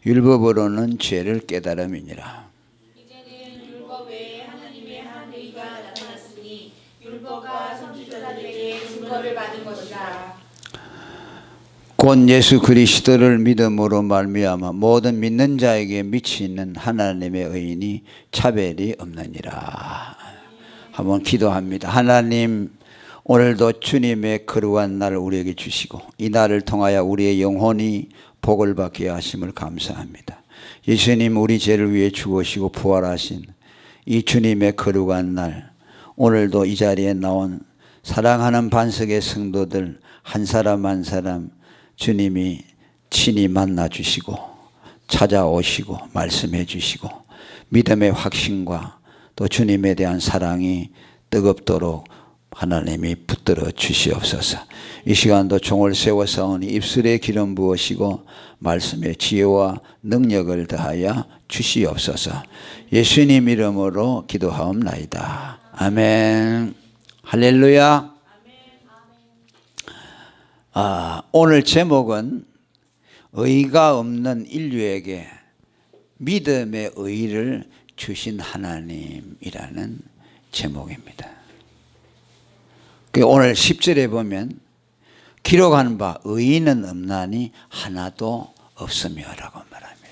율법으로는 죄를 깨달음이니라. 이제는 율법 외에 하나님의 한 의가 나타났으니 율법과 선지자들에게 증거를 받은 것이라. 곧 예수 그리스도를 믿음으로 말미암아 모든 믿는 자에게 미치는 하나님의 의인이 차별이 없느니라. 한번 기도합니다. 하나님, 오늘도 주님의 거룩한 날을 우리에게 주시고 이 날을 통하여 우리의 영혼이 복을 받게 하심을 감사합니다. 예수님, 우리 죄를 위해 죽으시고 부활하신 이 주님의 거룩한 날, 오늘도 이 자리에 나온 사랑하는 반석의 성도들 한 사람 한 사람 주님이 친히 만나 주시고 찾아오시고 말씀해 주시고 믿음의 확신과 또 주님에 대한 사랑이 뜨겁도록 하나님이 붙들어 주시옵소서. 이 시간도 종을 세워 싸우니 입술에 기름 부으시고 말씀의 지혜와 능력을 더하여 주시옵소서. 예수님 이름으로 기도하옵나이다. 아멘. 할렐루야. 오늘 제목은 의가 없는 인류에게 믿음의 의를 주신 하나님이라는 제목입니다. 오늘 10절에 보면 기록한 바 의인은 없나니 하나도 없으며 라고 말합니다.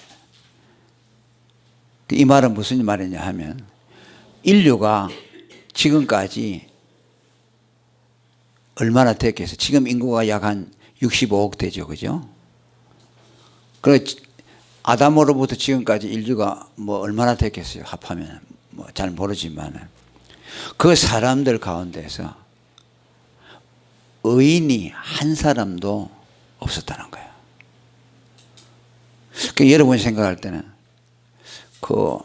이 말은 무슨 말이냐 하면 인류가 지금까지 얼마나 됐겠어요? 지금 인구가 약 한 65억 되죠, 그죠? 그래 아담으로부터 지금까지 인류가 뭐 얼마나 됐겠어요? 합하면 뭐 잘 모르지만 그 사람들 가운데서 의인이 한 사람도 없었다는 거예요. 그러니까 여러분이 생각할 때는 그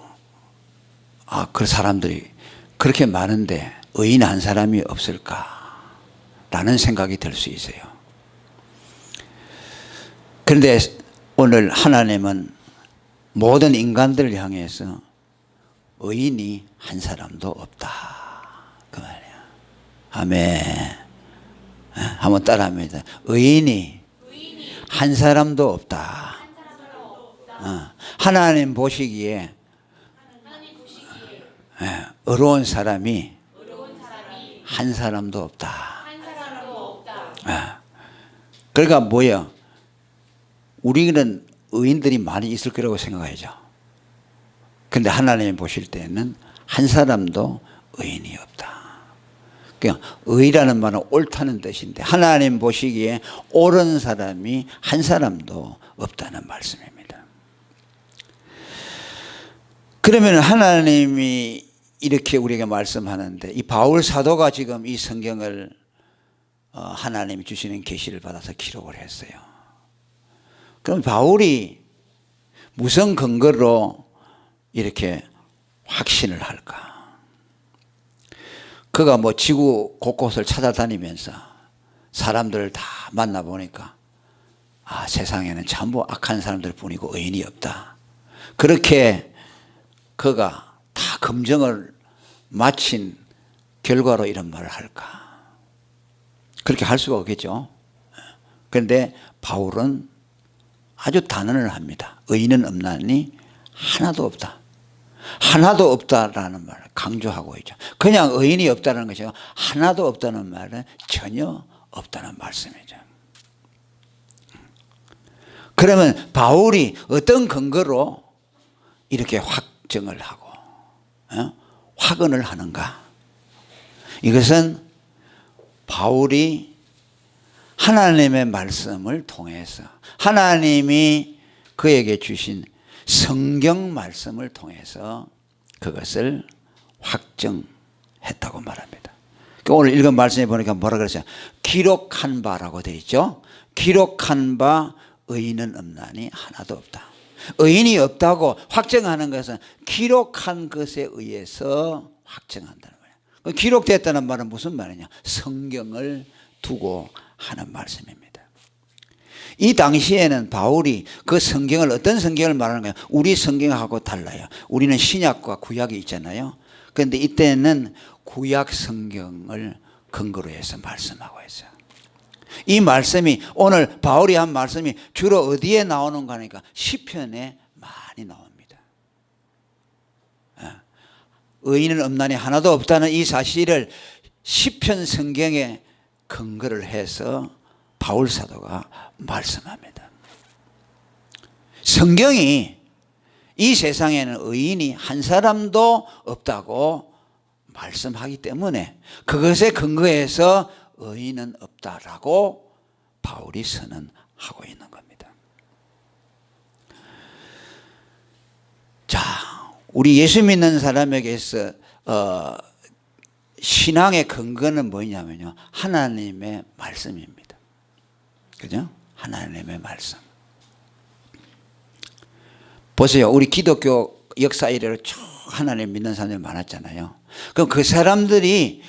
사람들이 그렇게 많은데 의인 한 사람이 없을까? 라는 생각이 들 수 있어요. 그런데 오늘 하나님은 모든 인간들을 향해서 의인이 한 사람도 없다. 그 말이에요. 아멘. 한번 따라합니다. 의인이 한 사람도 없다. 하나님 보시기에 의로운 사람이 한 사람도 없다. 그러니까 뭐야? 우리는 의인들이 많이 있을 거라고 생각하죠. 그런데 하나님 보실 때는 한 사람도 의인이 없다. 그냥 의라는 말은 옳다는 뜻인데 하나님 보시기에 옳은 사람이 한 사람도 없다는 말씀입니다. 그러면 하나님이 이렇게 우리에게 말씀하는데 이 바울 사도가 지금 이 성경을 하나님이 주시는 계시를 받아서 기록을 했어요. 그럼 바울이 무슨 근거로 이렇게 확신을 할까? 그가 뭐 지구 곳곳을 찾아다니면서 사람들을 다 만나보니까 세상에는 전부 악한 사람들 뿐이고 의인이 없다. 그렇게 그가 다 검증을 마친 결과로 이런 말을 할까? 그렇게 할 수가 없겠죠. 그런데 바울은 아주 단언을 합니다. 의인은 없나니 하나도 없다. 하나도 없다라는 말을 강조하고 있죠. 그냥 의인이 없다는 것이 아니라 하나도 없다는 말은 전혀 없다는 말씀이죠. 그러면 바울이 어떤 근거로 이렇게 확정을 하고 확언을 하는가? 이것은 바울이 하나님의 말씀을 통해서 하나님이 그에게 주신 성경 말씀을 통해서 그것을 확정했다고 말합니다. 오늘 읽은 말씀에 보니까 뭐라 그랬어요? 기록한 바라고 되어 있죠. 기록한 바 의인은 없나니 하나도 없다. 의인이 없다고 확정하는 것은 기록한 것에 의해서 확정한다는 거예요. 기록됐다는 말은 무슨 말이냐? 성경을 두고 하는 말씀입니다. 이 당시에는 바울이 그 성경을 어떤 성경을 말하는 거예요? 우리 성경하고 달라요. 우리는 신약과 구약이 있잖아요. 그런데 이때는 구약 성경을 근거로 해서 말씀하고 있어요. 이 말씀이 오늘 바울이 한 말씀이 주로 어디에 나오는가 하니까 시편에 많이 나옵니다. 의인은 없나니 하나도 없다는 이 사실을 시편 성경에 근거를 해서 바울 사도가 말씀합니다. 성경이 이 세상에는 의인이 한 사람도 없다고 말씀하기 때문에 그것에 근거해서 의인은 없다라고 바울이 선언하고 있는 겁니다. 자, 우리 예수 믿는 사람에게서 신앙의 근거는 뭐냐면요, 하나님의 말씀입니다. 그죠? 하나님의 말씀. 보세요. 우리 기독교 역사 이래로 쭉 하나님 믿는 사람들이 많았잖아요. 그럼 그 사람들이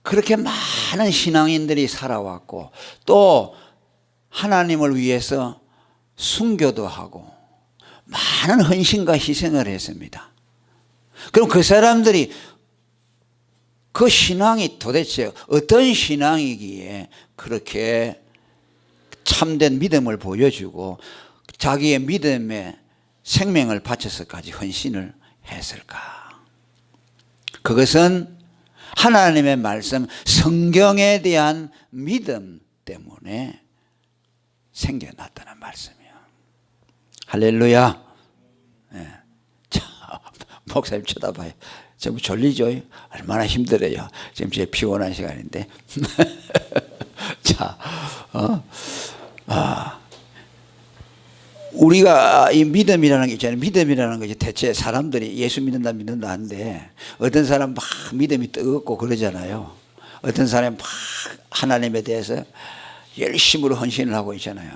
그렇게 많은 신앙인들이 살아왔고 또 하나님을 위해서 순교도 하고 많은 헌신과 희생을 했습니다. 그럼 그 사람들이 그 신앙이 도대체 어떤 신앙이기에 그렇게 참된 믿음을 보여주고 자기의 믿음에 생명을 바쳐서까지 헌신을 했을까? 그것은 하나님의 말씀, 성경에 대한 믿음 때문에 생겨났다는 말씀이에요. 할렐루야. 네. 자, 목사님 쳐다봐요. 전부 졸리죠? 얼마나 힘들어요. 지금 제 피곤한 시간인데. 자, 우리가 이 믿음이라는 게 있잖아요. 믿음이라는 것이 대체 사람들이 예수 믿는다 하는데 어떤 사람 막 믿음이 뜨겁고 그러잖아요. 어떤 사람이 막 하나님에 대해서 열심으로 헌신을 하고 있잖아요.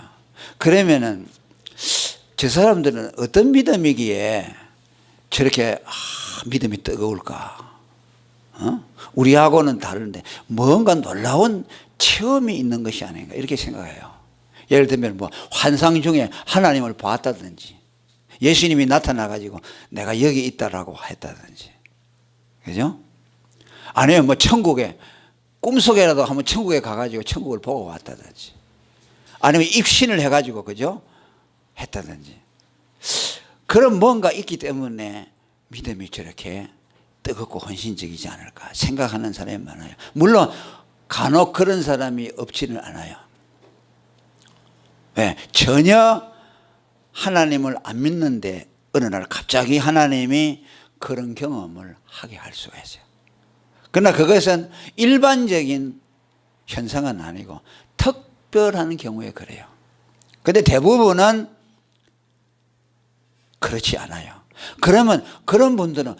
그러면은 저 사람들은 어떤 믿음이기에 저렇게 믿음이 뜨거울까? 우리하고는 다른데 뭔가 놀라운 체험이 있는 것이 아닌가 이렇게 생각해요. 예를 들면 뭐 환상 중에 하나님을 봤다든지 예수님이 나타나가지고 내가 여기 있다라고 했다든지, 그죠? 아니면 뭐 천국에 꿈속에라도 한번 천국에 가가지고 천국을 보고 왔다든지, 아니면 입신을 해가지고 그죠? 했다든지, 그런 뭔가 있기 때문에 믿음이 저렇게 뜨겁고 헌신적이지 않을까 생각하는 사람이 많아요. 물론 간혹 그런 사람이 없지는 않아요. 네, 전혀 하나님을 안 믿는데 어느 날 갑자기 하나님이 그런 경험을 하게 할 수가 있어요. 그러나 그것은 일반적인 현상은 아니고 특별한 경우에 그래요. 그런데 대부분은 그렇지 않아요. 그러면 그런 분들은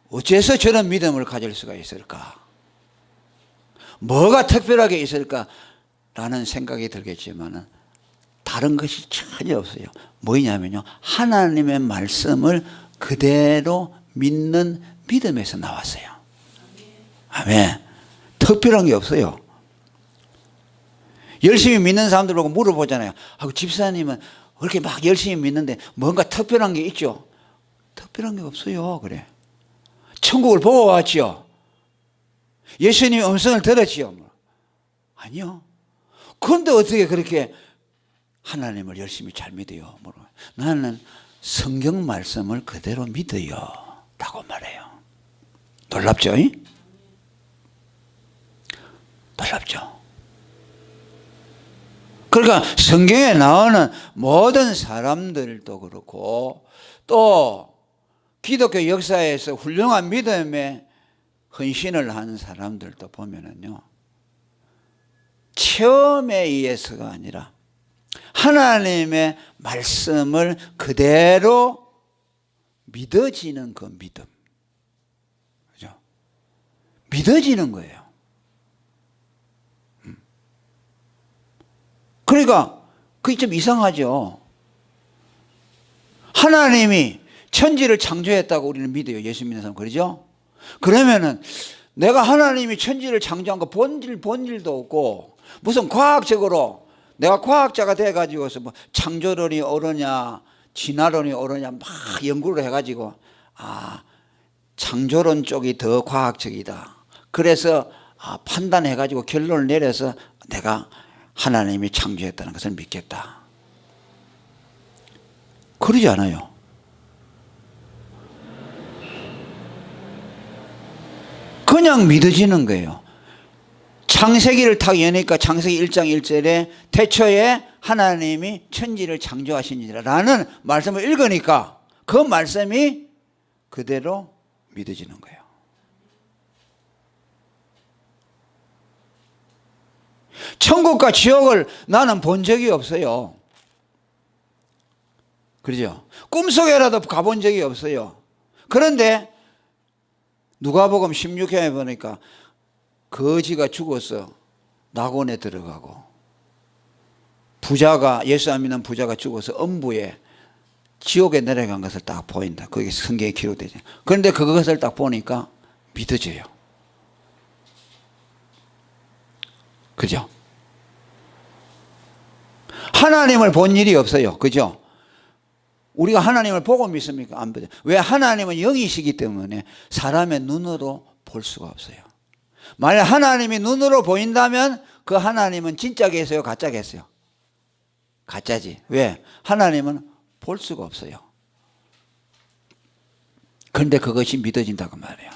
어째서 저런 믿음을 가질 수가 있을까? 뭐가 특별하게 있을까라는 생각이 들겠지만 다른 것이 전혀 없어요. 뭐냐면요, 하나님의 말씀을 그대로 믿는 믿음에서 나왔어요. 아멘. 특별한 게 없어요. 열심히 믿는 사람들 보고 물어보잖아요. 집사님은 그렇게 막 열심히 믿는데 뭔가 특별한 게 있죠? 특별한 게 없어요. 그래. 천국을 보고 왔죠? 예수님의 음성을 들었지요? 아니요. 그런데 어떻게 그렇게 하나님을 열심히 잘 믿어요? 나는 성경 말씀을 그대로 믿어요 라고 말해요. 놀랍죠? 놀랍죠? 그러니까 성경에 나오는 모든 사람들도 그렇고 또 기독교 역사에서 훌륭한 믿음에 헌신을 한 사람들도 보면은요, 체험에 의해서가 아니라 하나님의 말씀을 그대로 믿어지는 그 믿음, 그죠? 믿어지는 거예요. 그러니까 그게 좀 이상하죠. 하나님이 천지를 창조했다고 우리는 믿어요. 예수 믿는 사람 그러죠? 그러면은 내가 하나님이 천지를 창조한 거 본질도 없고 무슨 과학적으로 내가 과학자가 돼가지고서 뭐 창조론이 옳으냐 진화론이 옳으냐 막 연구를 해가지고 창조론 쪽이 더 과학적이다. 그래서 판단해가지고 결론을 내려서 내가 하나님이 창조했다는 것을 믿겠다. 그러지 않아요. 그냥 믿어지는 거예요. 창세기를 딱 여니까 창세기 1장 1절에 태초에 하나님이 천지를 창조하시니라 라는 말씀을 읽으니까 그 말씀이 그대로 믿어지는 거예요. 천국과 지옥을 나는 본 적이 없어요. 그렇죠? 꿈속에라도 가본 적이 없어요. 그런데 누가복음 16장에 보니까 거지가 죽어서 낙원에 들어가고 부자가 예수 안 믿는 부자가 죽어서 음부에 지옥에 내려간 것을 딱 보인다. 그게 성경에 기록되죠. 그런데 그것을 딱 보니까 믿어져요. 그죠? 하나님을 본 일이 없어요. 그죠? 우리가 하나님을 보고 믿습니까? 안 보죠. 왜? 하나님은 영이시기 때문에 사람의 눈으로 볼 수가 없어요. 만약 하나님이 눈으로 보인다면 그 하나님은 진짜 계세요? 가짜 계세요? 가짜지. 왜? 하나님은 볼 수가 없어요. 그런데 그것이 믿어진다고 말해요.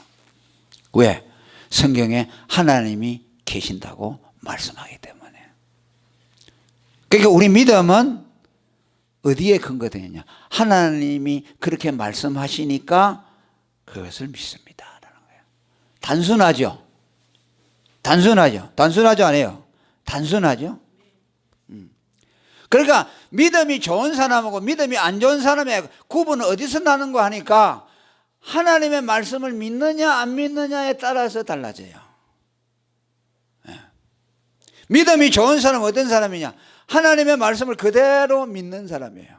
왜? 성경에 하나님이 계신다고 말씀하기 때문에. 그러니까 우리 믿음은 어디에 근거되느냐? 하나님이 그렇게 말씀하시니까 그것을 믿습니다. 라는 거예요. 단순하죠? 단순하죠? 단순하죠? 안 해요? 단순하죠? 그러니까 믿음이 좋은 사람하고 믿음이 안 좋은 사람의 구분은 어디서 나는 거 하니까 하나님의 말씀을 믿느냐 안 믿느냐에 따라서 달라져요. 믿음이 좋은 사람은 어떤 사람이냐? 하나님의 말씀을 그대로 믿는 사람이에요.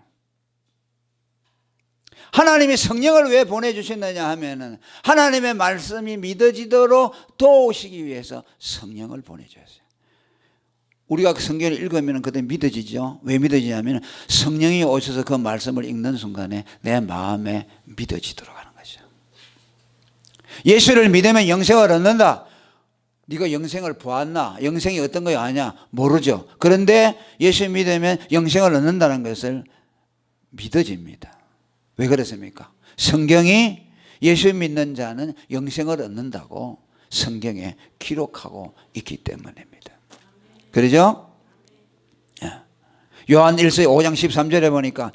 하나님이 성령을 왜 보내주셨느냐 하면은 하나님의 말씀이 믿어지도록 도우시기 위해서 성령을 보내주셨어요. 우리가 성경을 읽으면 그때 믿어지죠. 왜 믿어지냐면 성령이 오셔서 그 말씀을 읽는 순간에 내 마음에 믿어지도록 하는 거죠. 예수를 믿으면 영생을 얻는다. 네가 영생을 보았나? 영생이 어떤 거 아냐? 모르죠. 그런데 예수 믿으면 영생을 얻는다는 것을 믿어집니다. 왜 그렇습니까? 성경이 예수 믿는 자는 영생을 얻는다고 성경에 기록하고 있기 때문입니다. 그러죠? 요한 1서 5장 13절에 보니까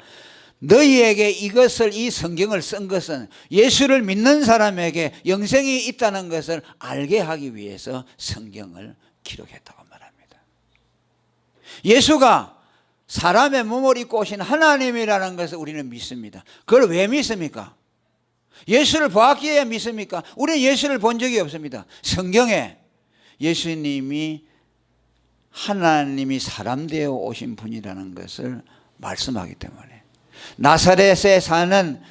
너희에게 이것을 이 성경을 쓴 것은 예수를 믿는 사람에게 영생이 있다는 것을 알게 하기 위해서 성경을 기록했다고 말합니다. 예수가 사람의 몸을 입고 오신 하나님이라는 것을 우리는 믿습니다. 그걸 왜 믿습니까? 예수를 보았기에 믿습니까? 우리는 예수를 본 적이 없습니다. 성경에 예수님이 하나님이 사람 되어 오신 분이라는 것을 말씀하기 때문에 나사렛에 사는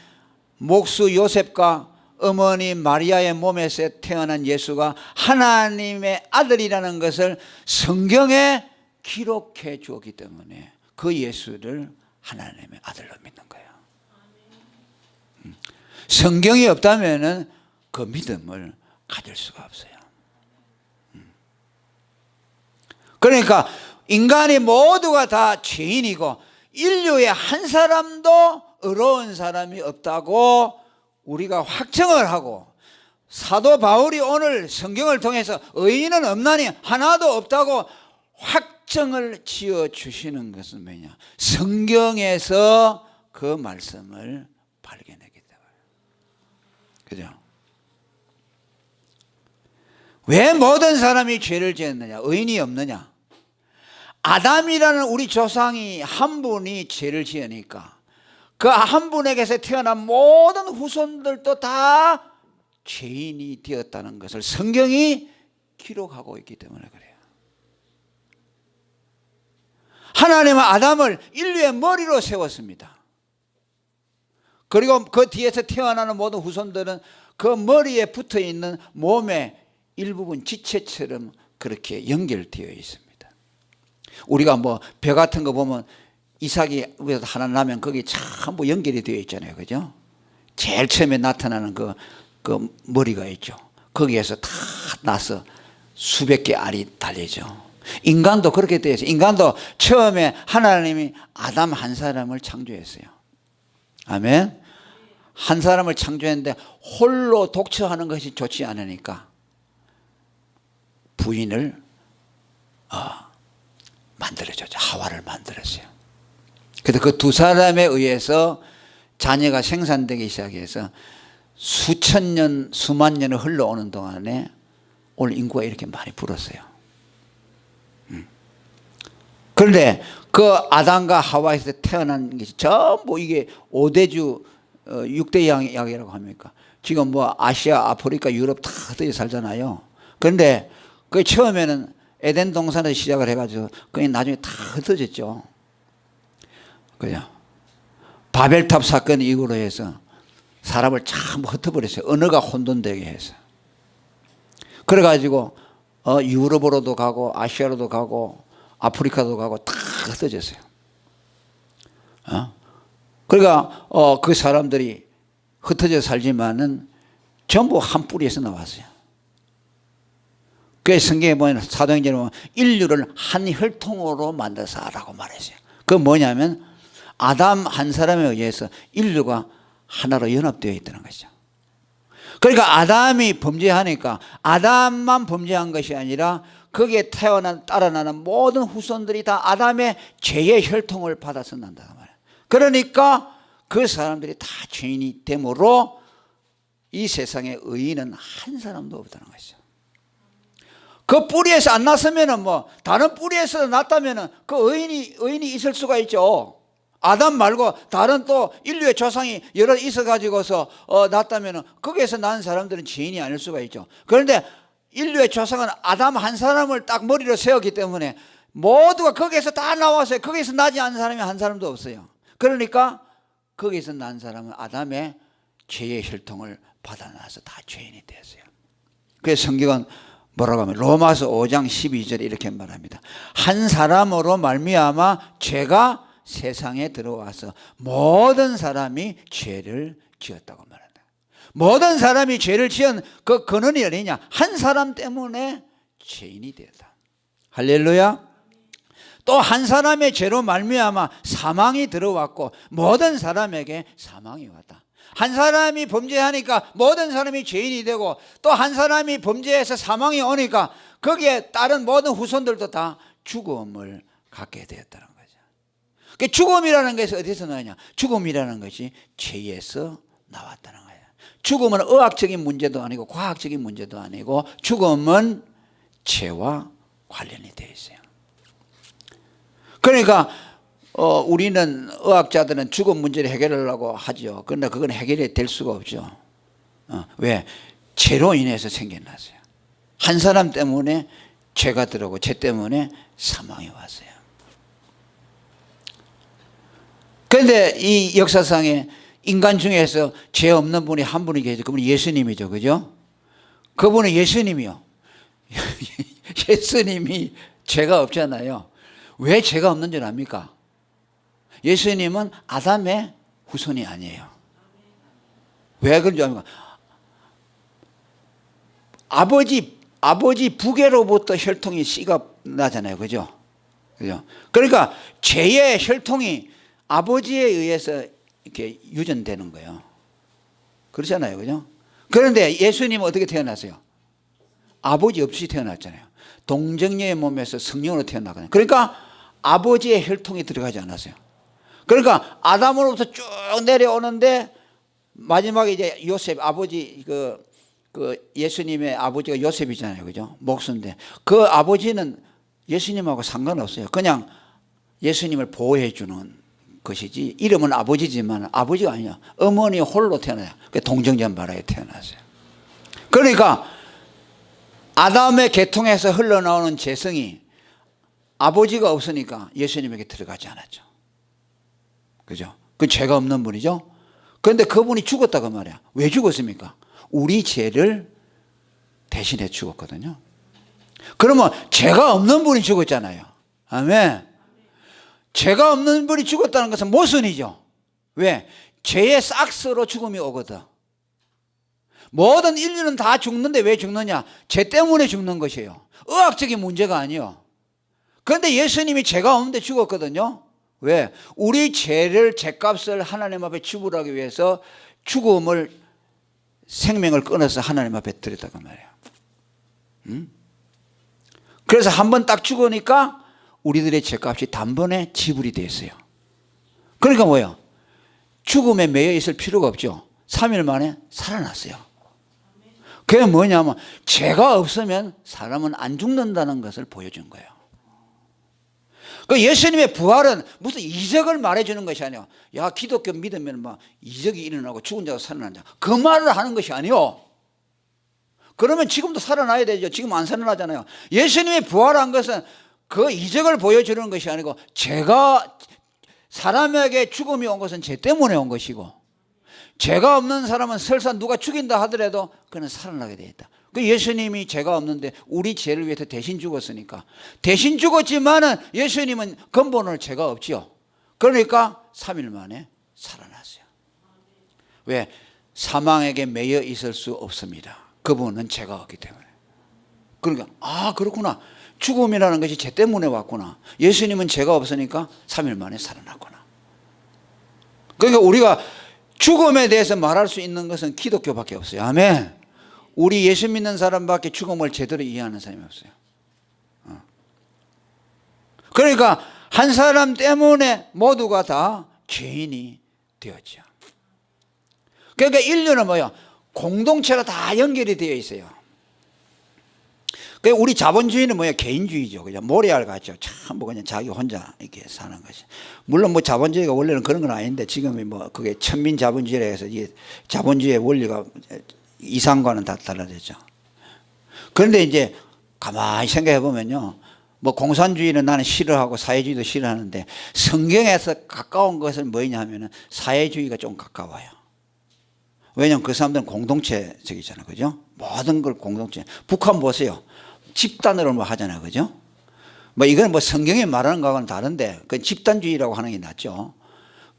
목수 요셉과 어머니 마리아의 몸에서 태어난 예수가 하나님의 아들이라는 것을 성경에 기록해 주었기 때문에 그 예수를 하나님의 아들로 믿는 거예요. 성경이 없다면 그 믿음을 가질 수가 없어요. 그러니까 인간이 모두가 다 죄인이고 인류에 한 사람도 의로운 사람이 없다고 우리가 확정을 하고 사도 바울이 오늘 성경을 통해서 의인은 없나니 하나도 없다고 확정을 지어 주시는 것은 뭐냐? 성경에서 그 말씀을 발견했기 때문에. 그죠? 왜 모든 사람이 죄를 지었느냐? 의인이 없느냐? 아담이라는 우리 조상이 한 분이 죄를 지으니까 그 한 분에게서 태어난 모든 후손들도 다 죄인이 되었다는 것을 성경이 기록하고 있기 때문에 그래요. 하나님은 아담을 인류의 머리로 세웠습니다. 그리고 그 뒤에서 태어나는 모든 후손들은 그 머리에 붙어있는 몸의 일부분 지체처럼 그렇게 연결되어 있습니다. 우리가 뭐 배 같은 거 보면 이삭이 하나 나면 거기 전부 연결이 되어 있잖아요. 그죠? 제일 처음에 나타나는 그 머리가 있죠. 거기에서 다 나서 수백 개 알이 달리죠. 인간도 그렇게 되어 있어요. 인간도 처음에 하나님이 아담 한 사람을 창조했어요. 아멘. 한 사람을 창조했는데 홀로 독처하는 것이 좋지 않으니까 부인을 만들어줬죠. 하와를 만들었어요. 그래서 그 두 사람에 의해서 자녀가 생산되기 시작해서 수천 년, 수만 년을 흘러오는 동안에 오늘 인구가 이렇게 많이 불었어요. 그런데 그 아담과 하와에서 태어난 것이 전부 이게 5대주 6대 양이라고 합니까? 지금 뭐 아시아, 아프리카, 유럽 다 흩어져 살잖아요. 그런데 그 처음에는 에덴 동산에서 시작을 해가지고 그냥 나중에 다 흩어졌죠. 그죠? 바벨탑 사건 이후로 해서 사람을 참 흩어버렸어요. 언어가 혼돈되게 해서. 그래가지고 유럽으로도 가고 아시아로도 가고 아프리카도 가고 다 흩어졌어요. 그러니까 그 사람들이 흩어져 살지만은 전부 한 뿌리에서 나왔어요. 그래서 성경에 보면 사도행전에 보면 인류를 한 혈통으로 만들어서라고 말했어요. 그건 뭐냐면 아담 한 사람에 의해서 인류가 하나로 연합되어 있다는 것이죠. 그러니까 아담이 범죄하니까 아담만 범죄한 것이 아니라 거기에 태어난 따라나는 모든 후손들이 다 아담의 죄의 혈통을 받아서 난다는 말이에요. 그러니까 그 사람들이 다 죄인이 되므로 이 세상에 의인은 한 사람도 없다는 것이죠. 그 뿌리에서 안 났으면은 뭐 다른 뿌리에서 났다면은 그 의인이 있을 수가 있죠. 아담 말고 다른 또 인류의 조상이 여러 있어 가지고서 났다면은 거기에서 난 사람들은 죄인이 아닐 수가 있죠. 그런데 인류의 조상은 아담 한 사람을 딱 머리로 세웠기 때문에 모두가 거기에서 다 나왔어요. 거기에서 나지 않은 사람이 한 사람도 없어요. 그러니까 거기에서 난 사람은 아담의 죄의 혈통을 받아나서 다 죄인이 되었어요. 그래서 성경은 뭐라고 하면 로마서 5장 12절에 이렇게 말합니다. 한 사람으로 말미암아 죄가 세상에 들어와서 모든 사람이 죄를 지었다고 말한다. 모든 사람이 죄를 지은 그 근원이 어디냐? 한 사람 때문에 죄인이 되었다. 할렐루야. 또 한 사람의 죄로 말미암아 사망이 들어왔고 모든 사람에게 사망이 왔다. 한 사람이 범죄하니까 모든 사람이 죄인이 되고 또 한 사람이 범죄해서 사망이 오니까 거기에 따른 모든 후손들도 다 죽음을 갖게 되었다는 거죠. 그 죽음이라는 것이 어디서 나오냐? 죽음이라는 것이 죄에서 나왔다는 거예요. 죽음은 의학적인 문제도 아니고 과학적인 문제도 아니고 죽음은 죄와 관련이 되어 있어요. 그러니까 우리는 의학자들은 죽음 문제를 해결하려고 하죠. 그러나 그건 해결이 될 수가 없죠. 왜? 죄로 인해서 생겨났어요. 한 사람 때문에 죄가 들어오고 죄 때문에 사망이 왔어요. 그런데 이 역사상에 인간 중에서 죄 없는 분이 한 분이 계세요. 그분이 예수님이죠. 그죠? 그분은 예수님이요. 예수님이 죄가 없잖아요. 왜 죄가 없는 줄 압니까? 예수님은 아담의 후손이 아니에요. 왜 그런 줄 압니까? 아버지 부계로부터 혈통이 씨가 나잖아요. 그죠? 그죠? 그러니까 죄의 혈통이 아버지에 의해서 이렇게 유전되는 거예요. 그렇잖아요. 그죠? 그런데 예수님은 어떻게 태어났어요? 아버지 없이 태어났잖아요. 동정녀의 몸에서 성령으로 태어나거든요. 그러니까 아버지의 혈통이 들어가지 않았어요. 그러니까 아담으로부터 쭉 내려오는데 마지막에 이제 요셉 아버지 그 예수님의 아버지가 요셉이잖아요. 그죠? 목수인데 그 아버지는 예수님하고 상관없어요. 그냥 예수님을 보호해 주는 것이지 이름은 아버지지만 아버지가 아니야. 어머니 홀로 태어나요. 동정녀 바라에 태어났어요. 그러니까 아담의 계통에서 흘러나오는 재성이 아버지가 없으니까 예수님에게 들어가지 않았죠. 그죠? 그 죄가 없는 분이죠. 그런데 그분이 죽었다고 말이야. 왜 죽었습니까? 우리 죄를 대신해 죽었거든요. 그러면 죄가 없는 분이 죽었잖아요. 아멘. 죄가 없는 분이 죽었다는 것은 모순이죠. 왜? 죄의 싹스로 죽음이 오거든. 모든 인류는 다 죽는데 왜 죽느냐? 죄 때문에 죽는 것이에요. 의학적인 문제가 아니에요. 그런데 예수님이 죄가 없는데 죽었거든요. 왜? 우리 죄값을 하나님 앞에 지불하기 위해서 생명을 끊어서 하나님 앞에 드렸다고 말이에요. 그래서 한 번 딱 죽으니까 우리들의 죄값이 단번에 지불이 됐어요. 그러니까 뭐예요? 죽음에 매여 있을 필요가 없죠. 3일 만에 살아났어요. 그게 뭐냐면 죄가 없으면 사람은 안 죽는다는 것을 보여준 거예요. 그 예수님의 부활은 무슨 이적을 말해주는 것이 아니에요. 야, 기독교 믿으면 막 이적이 일어나고 죽은 자가 살아난다, 그 말을 하는 것이 아니에요. 그러면 지금도 살아나야 되죠. 지금 안 살아나잖아요. 예수님이 부활한 것은 그 이적을 보여주는 것이 아니고, 사람에게 죽음이 온 것은 죄 때문에 온 것이고, 죄가 없는 사람은 설사 누가 죽인다 하더라도 그는 살아나게 되어 있다. 그 예수님이 죄가 없는데 우리 죄를 위해서 대신 죽었으니까, 대신 죽었지만은 예수님은 근본으로 죄가 없지요. 그러니까 3일 만에 살아났어요. 왜? 사망에게 매여 있을 수 없습니다. 그분은 죄가 없기 때문에. 그러니까 그렇구나, 죽음이라는 것이 죄 때문에 왔구나. 예수님은 죄가 없으니까 3일 만에 살아났구나. 그러니까 우리가 죽음에 대해서 말할 수 있는 것은 기독교밖에 없어요. 아멘. 우리 예수 믿는 사람밖에 죽음을 제대로 이해하는 사람이 없어요. 그러니까 한 사람 때문에 모두가 다 죄인이 되었죠. 그러니까 인류는 뭐예요? 공동체로 다 연결이 되어 있어요. 그러니까 우리 자본주의는 뭐예요? 개인주의죠. 그냥 모래알 같죠. 전부 그냥 자기 혼자 이렇게 사는 것이. 물론 뭐 자본주의가 원래는 그런 건 아닌데, 지금이 뭐 그게 천민 자본주의라 해서 이게 자본주의의 원리가 이상과는 다 달라졌죠. 그런데 이제 가만히 생각해 보면요, 뭐 공산주의는 나는 싫어하고 사회주의도 싫어하는데, 성경에서 가까운 것은 뭐냐 하면은 사회주의가 좀 가까워요. 왜냐하면 그 사람들은 공동체적이잖아요. 그죠? 모든 걸 공동체. 북한 보세요. 집단으로 뭐 하잖아요. 그죠? 뭐 이건 뭐 성경이 말하는 거하고는 다른데, 그건 집단주의라고 하는 게 낫죠.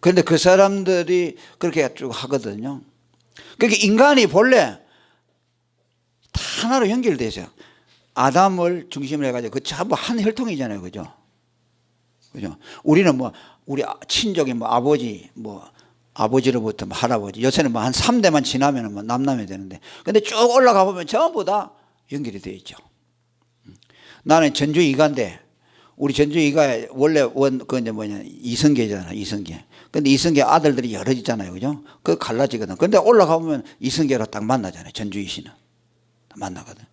그런데 그 사람들이 그렇게 쭉 하거든요. 그러니까 인간이 본래 다 하나로 연결되어 있어요. 아담을 중심으로 해가지고 그 전부 한 혈통이잖아요. 그죠? 그죠? 우리는 뭐 우리 친족이 뭐 아버지로부터 뭐 할아버지, 요새는 뭐 한 3대만 지나면 뭐 남남이 되는데, 근데 쭉 올라가 보면 전부 다 연결이 되어 있죠. 나는 전주 이가인데, 우리 전주 이가 원래 그 이제 이성계잖아, 이성계. 근데 이성계 아들들이 여러 있잖아요. 그죠? 그 갈라지거든. 근데 올라가 보면 이성계로 딱 만나잖아요. 전주 이시는. 만나거든.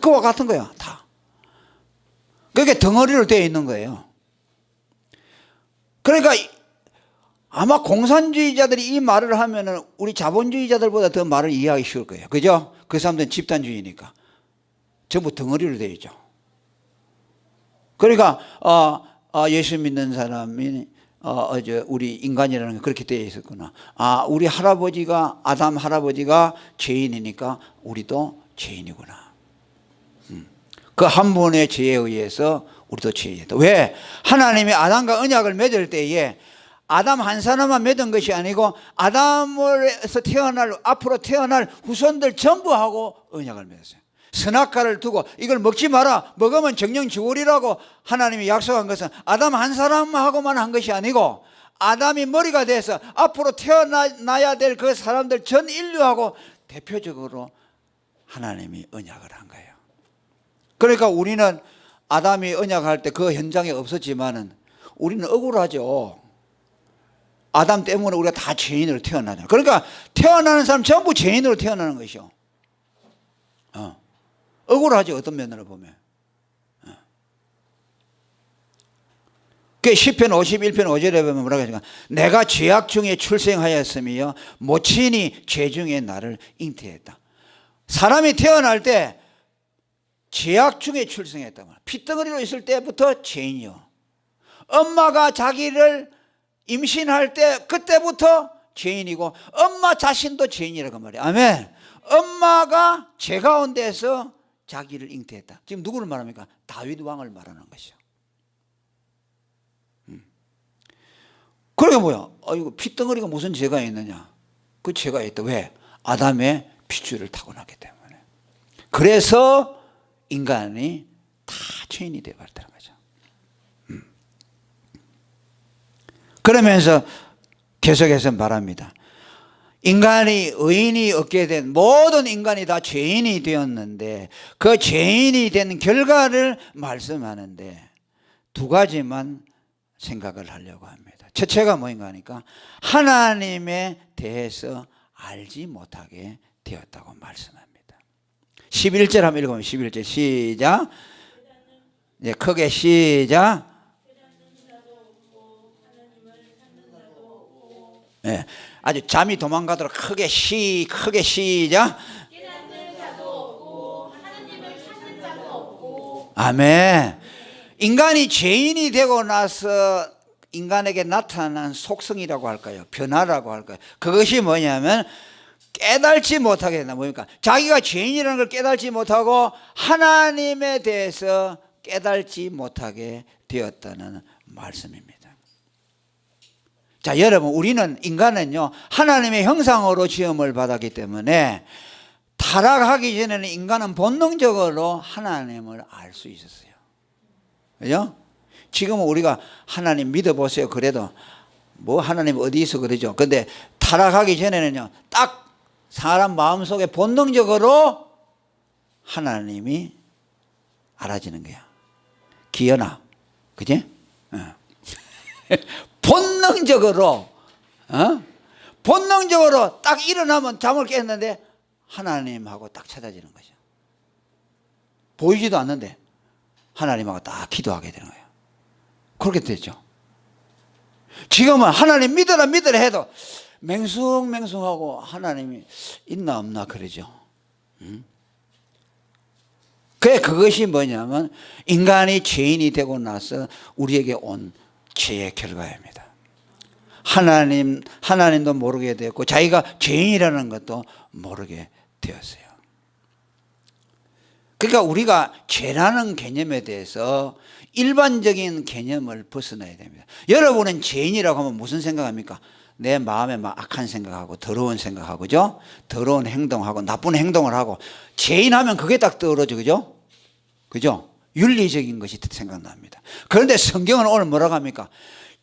그와 같은 거야, 다. 그게 덩어리로 되어 있는 거예요. 그러니까 아마 공산주의자들이 이 말을 하면은 우리 자본주의자들보다 더 말을 이해하기 쉬울 거예요. 그죠? 그 사람들은 집단주의니까. 전부 덩어리로 되어 있죠. 그러니까, 예수 믿는 사람이, 우리 인간이라는 게 그렇게 되어 있었구나. 우리 아담 할아버지가 죄인이니까 우리도 죄인이구나. 그 한 분의 죄에 의해서 우리도 죄인이다. 왜? 하나님이 아담과 언약을 맺을 때에 아담 한 사람만 맺은 것이 아니고, 아담에서 앞으로 태어날 후손들 전부하고 언약을 맺었어요. 선악과를 두고 이걸 먹지 마라, 먹으면 정령 죽으리라고 하나님이 약속한 것은 아담 한 사람하고만 한 것이 아니고, 아담이 머리가 돼서 앞으로 태어나야 될 그 사람들 전 인류하고 대표적으로 하나님이 언약을 한 거예요. 그러니까 우리는 아담이 언약할 때 그 현장에 없었지만은 우리는 억울하죠. 아담 때문에 우리가 다 죄인으로 태어나잖아요. 그러니까 태어나는 사람 전부 죄인으로 태어나는 것이요. 억울하죠, 어떤 면으로 보면. 그 시편 51편 5절에 보면 뭐라고 하니까, 내가 죄악 중에 출생하였으며 모친이 죄 중에 나를 잉태했다. 사람이 태어날 때 죄악 중에 출생했단 말이야. 핏덩어리로 있을 때부터 죄인이요. 엄마가 자기를 임신할 때 그때부터 죄인이고, 엄마 자신도 죄인이라고 말이야. 아멘. 엄마가 죄 가운데서 자기를 잉태했다. 지금 누구를 말합니까? 다윗 왕을 말하는 것이죠. 그러니까 뭐야? 이거 핏덩어리가 무슨 죄가 있느냐? 그 죄가 있다. 왜? 아담의 핏줄을 타고났기 때문에. 그래서 인간이 다 죄인이 되어버렸다는 거죠. 그러면서 계속해서 말합니다. 인간이 의인이 얻게 된 모든 인간이 다 죄인이 되었는데 그 죄인이 된 결과를 말씀하는데 두 가지만 생각을 하려고 합니다. 첫째가 뭐인가 하니까 하나님에 대해서 알지 못하게 되었다고 말씀합니다. 11절 한번 읽어보면 11절 시작. 네, 크게 시작. 네, 아주 잠이 도망가도록 크게 시작. 깨닫는 자도 없고 하나님을 찾는 자도 없고. 아멘. 인간이 죄인이 되고 나서 인간에게 나타난 속성이라고 할까요? 변화라고 할까요? 그것이 뭐냐면 깨달지 못하게 된다. 뭡니까? 자기가 죄인이라는 걸 깨달지 못하고 하나님에 대해서 깨달지 못하게 되었다는 말씀입니다. 자, 여러분, 우리는 인간은요 하나님의 형상으로 지음을 받았기 때문에 타락하기 전에는 인간은 본능적으로 하나님을 알 수 있었어요. 그죠? 지금은 우리가 하나님 믿어보세요 그래도 뭐 하나님 어디 있어 그러죠. 근데 타락하기 전에는요 딱 사람 마음속에 본능적으로 하나님이 알아지는 거야. 기현아, 그지? 본능적으로 본능적으로 딱 일어나면 잠을 깼는데 하나님하고 딱 찾아지는 거죠. 보이지도 않는데 하나님하고 딱 기도하게 되는 거예요. 그렇게 됐죠. 지금은 하나님 믿어라 해도 맹숭맹숭하고 하나님이 있나 없나 그러죠. 그것이 뭐냐면 인간이 죄인이 되고 나서 우리에게 온 죄의 결과입니다. 하나님도 모르게 되었고 자기가 죄인이라는 것도 모르게 되었어요. 그러니까 우리가 죄라는 개념에 대해서 일반적인 개념을 벗어나야 됩니다. 여러분은 죄인이라고 하면 무슨 생각합니까? 내 마음에 막 악한 생각하고 더러운 생각하고 그죠? 더러운 행동하고 나쁜 행동을 하고 죄인하면 그게 딱 떠오르죠. 그죠? 그죠? 윤리적인 것이 생각납니다. 그런데 성경은 오늘 뭐라고 합니까?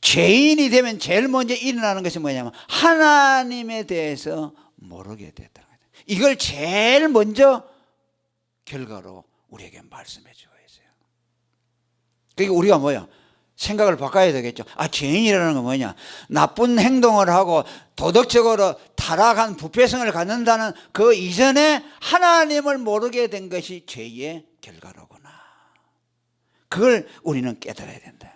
죄인이 되면 제일 먼저 일어나는 것이 뭐냐면 하나님에 대해서 모르게 됐다는 거예요. 이걸 제일 먼저 결과로 우리에게 말씀해 주고 있어요. 그러니까 우리가 뭐야? 생각을 바꿔야 되겠죠. 죄인이라는 건 뭐냐? 나쁜 행동을 하고 도덕적으로 타락한 부패성을 갖는다는 그 이전에 하나님을 모르게 된 것이 죄의 결과로구나. 그걸 우리는 깨달아야 된다.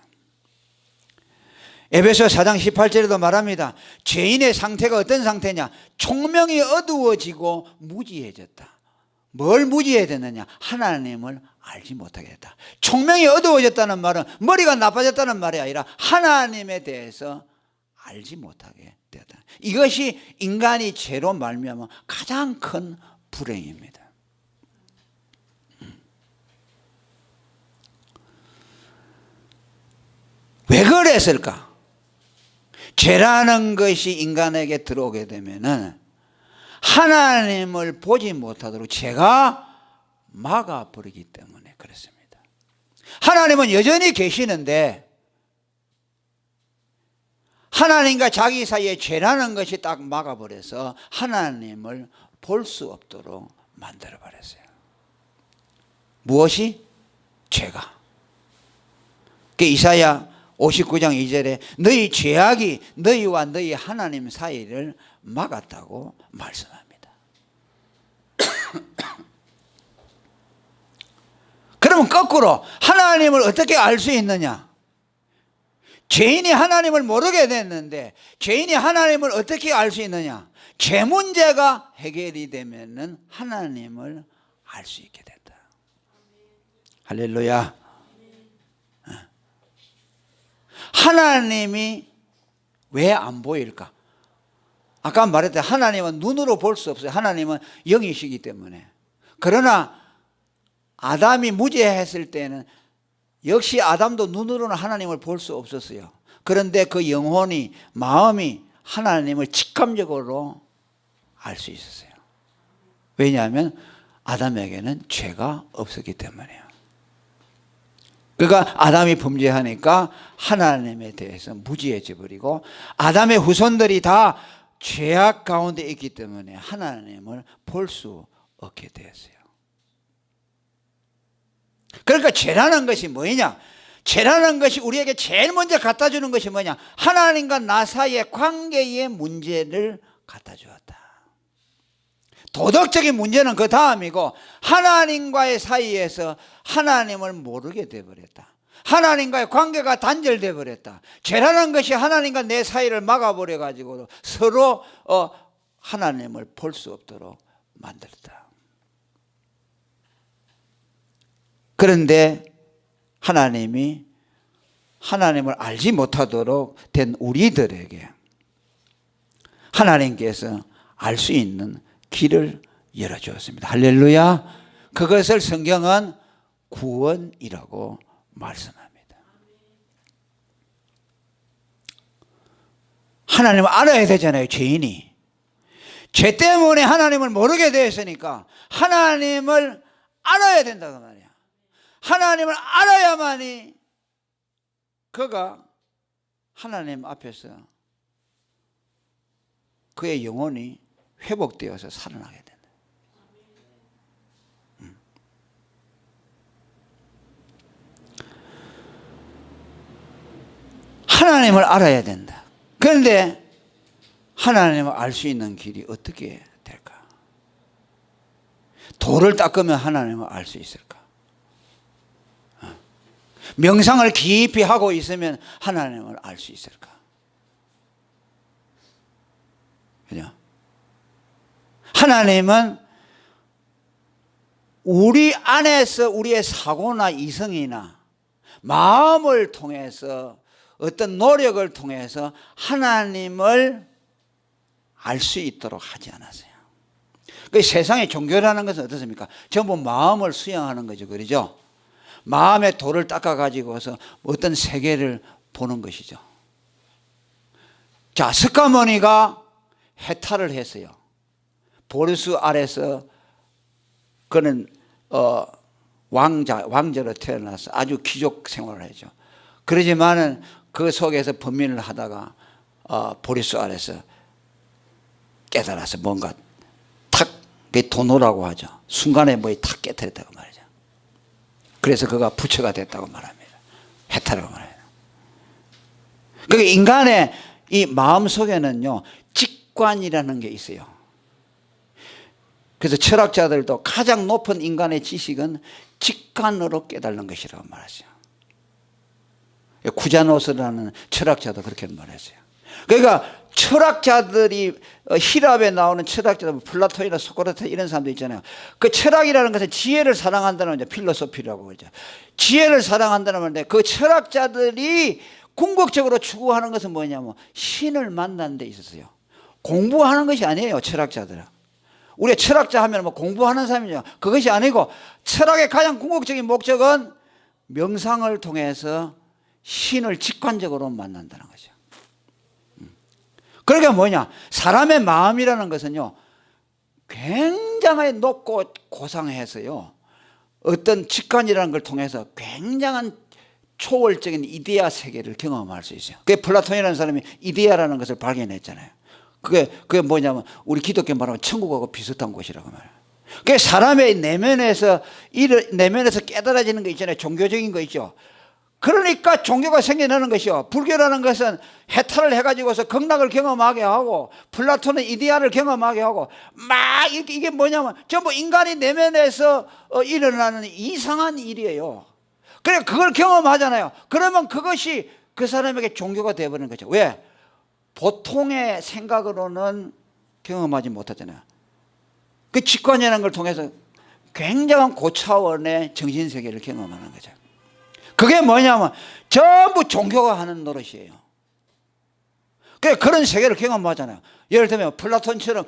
에베소 4장 18절에도 말합니다. 죄인의 상태가 어떤 상태냐? 총명이 어두워지고 무지해졌다. 뭘 무지해졌느냐? 하나님을 알지 못하게 됐다. 총명이 어두워졌다는 말은 머리가 나빠졌다는 말이 아니라 하나님에 대해서 알지 못하게 되었다. 이것이 인간이 죄로 말미암아 가장 큰 불행입니다. 왜 그랬을까? 죄라는 것이 인간에게 들어오게 되면은 하나님을 보지 못하도록 죄가 막아버리기 때문에 그렇습니다. 하나님은 여전히 계시는데 하나님과 자기 사이에 죄라는 것이 딱 막아버려서 하나님을 볼 수 없도록 만들어버렸어요. 무엇이? 죄가. 이사야 59장 2절에 너희 죄악이 너희와 너희 하나님 사이를 막았다고 말씀합니다. 그러면 거꾸로 하나님을 어떻게 알 수 있느냐? 죄인이 하나님을 모르게 됐는데 죄인이 하나님을 어떻게 알 수 있느냐? 죄 문제가 해결이 되면은 하나님을 알 수 있게 된다. 할렐루야. 하나님이 왜 안 보일까? 아까 말했듯이 하나님은 눈으로 볼 수 없어요. 하나님은 영이시기 때문에. 그러나 아담이 무죄했을 때는 역시 아담도 눈으로는 하나님을 볼 수 없었어요. 그런데 그 영혼이, 마음이 하나님을 직감적으로 알 수 있었어요. 왜냐하면 아담에게는 죄가 없었기 때문이에요. 그러니까 아담이 범죄하니까 하나님에 대해서 무지해져 버리고 아담의 후손들이 다 죄악 가운데 있기 때문에 하나님을 볼 수 없게 되었어요. 그러니까 죄라는 것이 뭐냐? 죄라는 것이 우리에게 제일 먼저 갖다 주는 것이 뭐냐? 하나님과 나 사이의 관계의 문제를 갖다 주었다. 도덕적인 문제는 그 다음이고 하나님과의 사이에서 하나님을 모르게 되어버렸다. 하나님과의 관계가 단절되어 버렸다. 죄라는 것이 하나님과 내 사이를 막아버려 가지고 서로 하나님을 볼 수 없도록 만들었다. 그런데 하나님이 하나님을 알지 못하도록 된 우리들에게 하나님께서 알 수 있는 길을 열어주었습니다. 할렐루야. 그것을 성경은 구원이라고 말씀합니다. 하나님을 알아야 되잖아요. 죄인이 죄 때문에 하나님을 모르게 되었으니까 하나님을 알아야 된다고 말이야. 하나님을 알아야만이 그가 하나님 앞에서 그의 영혼이 회복되어서 살아나게 된다. 하나님을 알아야 된다. 그런데 하나님을 알 수 있는 길이 어떻게 될까? 돌을 닦으면 하나님을 알 수 있을까? 명상을 깊이 하고 있으면 하나님을 알 수 있을까? 그죠? 하나님은 우리 안에서 우리의 사고나 이성이나 마음을 통해서 어떤 노력을 통해서 하나님을 알 수 있도록 하지 않았어요. 그 세상의 종교라는 것은 어떻습니까? 전부 마음을 수양하는 거죠. 그러죠? 마음의 돌을 닦아 가지고서 어떤 세계를 보는 것이죠. 자, 스카모니가 해탈을 했어요. 보르스 아래서 그는 왕자로 태어나서 아주 귀족 생활을 했죠. 그러지만은 그 속에서 범민을 하다가 보르스 아래서 깨달아서 뭔가 탁, 그게 도노라고 하죠. 순간에 뭐에 탁 깨뜨렸다고 말이죠. 그래서 그가 부처가 됐다고 말합니다. 해탈하고 말합니다. 그러니까 인간의 이 마음 속에는요, 직관이라는 게 있어요. 그래서 철학자들도 가장 높은 인간의 지식은 직관으로 깨달는 것이라고 말하죠. 쿠자노스라는 철학자도 그렇게 말했어요. 그러니까 철학자들이 히랍에 나오는 철학자들, 플라톤이나 소크라테 이런 사람들 있잖아요. 그 철학이라는 것은 지혜를 사랑한다는 이제 필로소피라고 그러죠. 지혜를 사랑한다는 말인데 그 철학자들이 궁극적으로 추구하는 것은 뭐냐면 신을 만나는 데 있었어요. 공부하는 것이 아니에요. 철학자들은. 우리가 철학자 하면 뭐 공부하는 사람이죠. 그것이 아니고 철학의 가장 궁극적인 목적은 명상을 통해서 신을 직관적으로 만난다는 거죠. 그러니까 뭐냐? 사람의 마음이라는 것은요, 굉장히 높고 고상해서요, 어떤 직관이라는 걸 통해서 굉장한 초월적인 이데아 세계를 경험할 수 있어요. 그게 플라톤이라는 사람이 이데아라는 것을 발견했잖아요. 그게 뭐냐면 우리 기독교 말하면 천국하고 비슷한 곳이라고 말해요. 그게 사람의 내면에서 깨달아지는 거 있잖아요. 종교적인 거 있죠. 그러니까 종교가 생겨나는 것이요. 불교라는 것은 해탈을 해가지고서 극락을 경험하게 하고 플라톤은 이데아를 경험하게 하고 막 이게 뭐냐면 전부 인간이 내면에서 일어나는 이상한 일이에요. 그래 그걸 경험하잖아요. 그러면 그것이 그 사람에게 종교가 되어버리는 거죠. 왜? 보통의 생각으로는 경험하지 못하잖아요. 그 직관이라는 걸 통해서 굉장한 고차원의 정신세계를 경험하는 거죠. 그게 뭐냐면 전부 종교가 하는 노릇이에요. 그런 세계를 경험하잖아요. 예를 들면 플라톤처럼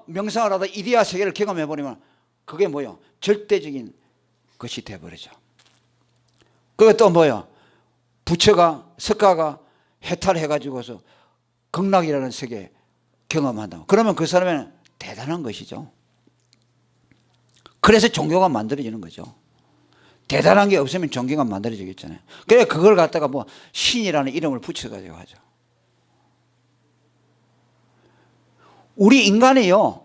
명상을 하다 이데아 세계를 경험해버리면 그게 뭐예요? 절대적인 것이 되어버리죠. 그게 또 뭐예요? 부처가 석가가 해탈해가지고서 극락이라는 세계 경험한다고. 그러면 그 사람은 대단한 것이죠. 그래서 종교가 만들어지는 거죠. 대단한 게 없으면 존경감 만들어지겠잖아요. 그래 그걸 갖다가 뭐 신이라는 이름을 붙여가지고 하죠. 우리 인간이요,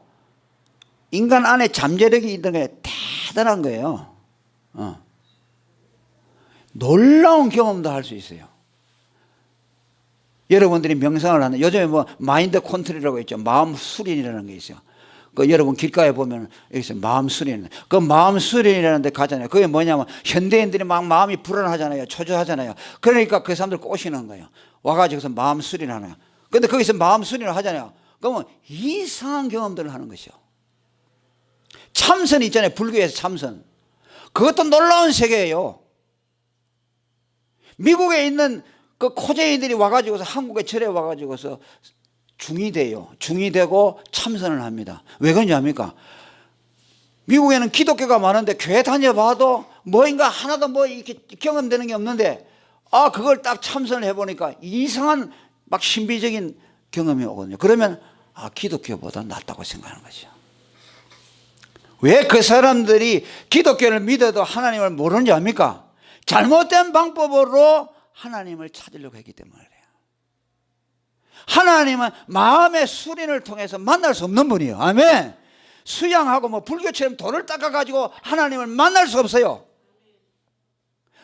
인간 안에 잠재력이 있는 게 대단한 거예요. 놀라운 경험도 할 수 있어요. 여러분들이 명상을 하는, 요즘에 뭐 마인드 컨트롤이라고 있죠. 마음 수련이라는 게 있어요. 그 여러분 길가에 보면 여기서 마음 수련, 그 마음 수련이라는 데 가잖아요. 그게 뭐냐면 현대인들이 막 마음이 불안하잖아요. 초조하잖아요. 그러니까 그 사람들 꼬시는 거예요. 와가지고서 마음 수련하는 거예요. 근데 거기서 마음 수련을 하잖아요. 그러면 이상한 경험들을 하는 것이요. 참선 있잖아요. 불교에서 참선. 그것도 놀라운 세계예요. 미국에 있는 그 코제이들이 와가지고서 한국에 절에 와가지고서 중이 돼요. 중이 되고 참선을 합니다. 왜 그런지 압니까? 미국에는 기독교가 많은데 교회 다녀봐도 뭐인가 하나도 뭐 이렇게 경험되는 게 없는데, 그걸 딱 참선을 해보니까 이상한 막 신비적인 경험이 오거든요. 그러면 기독교보다 낫다고 생각하는 거죠. 왜 그 사람들이 기독교를 믿어도 하나님을 모르는지 압니까? 잘못된 방법으로 하나님을 찾으려고 했기 때문에 그래요. 하나님은 마음의 수련을 통해서 만날 수 없는 분이에요. 아멘. 수양하고 뭐 불교처럼 돌을 닦아가지고 하나님을 만날 수 없어요.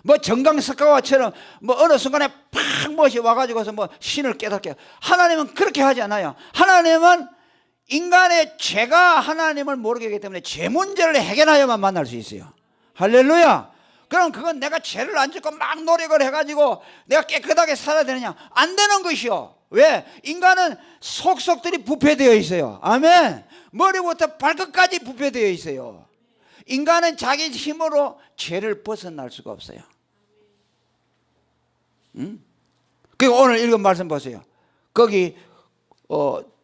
뭐 정강석가와처럼 뭐 어느 순간에 팍 멋이 와가지고서 뭐 신을 깨닫게 해요. 하나님은 그렇게 하지 않아요. 하나님은 인간의 죄가 하나님을 모르게 하기 때문에 죄 문제를 해결하여만 만날 수 있어요. 할렐루야. 그럼 그건 내가 죄를 안 짓고 막 노력을 해가지고 내가 깨끗하게 살아야 되느냐? 안 되는 것이요. 왜? 인간은 속속들이 부패되어 있어요. 아멘. 머리부터 발끝까지 부패되어 있어요. 인간은 자기 힘으로 죄를 벗어날 수가 없어요. 그리고 오늘 읽은 말씀 보세요. 거기